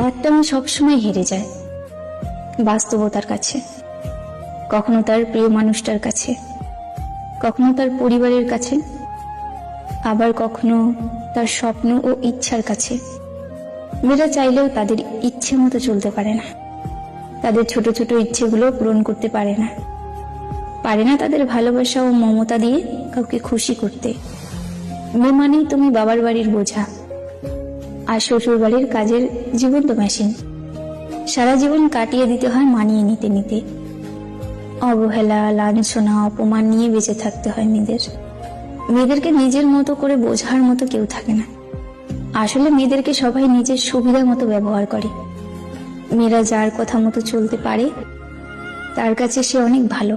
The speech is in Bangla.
একটা মেয়ে সবসময় হেরে যায় বাস্তবতার কাছে, কখনো তার প্রিয় মানুষটার কাছে, কখনো তার পরিবারের কাছে, আবার কখনো তার স্বপ্ন ও ইচ্ছার কাছে। মেয়েরা চাইলেও তাদের ইচ্ছে মতো চলতে পারে না, তাদের ছোট ছোট ইচ্ছেগুলো পূরণ করতে পারে না, তাদের ভালোবাসা ও মমতা দিয়ে কাউকে খুশি করতে। মেয়ে মানেই তুমি বাবার বাড়ির বোঝা আর শ্বশুর বাড়ির কাজের জীবন্ত মেশিন। সারা জীবন কাটিয়ে দিতে হয় মানিয়ে নিতে নিতে। অবহেলা, লাঞ্ছনা, অপমান নিয়ে বেঁচে থাকতে হয় মেয়েদেরকে নিজের মতো করে বোঝার মতো কেউ থাকে না। আসলে মেয়েদেরকে সবাই নিজের সুবিধা মতো ব্যবহার করে। মেয়েরা যার কথা মতো চলতে পারে তার কাছে সে অনেক ভালো।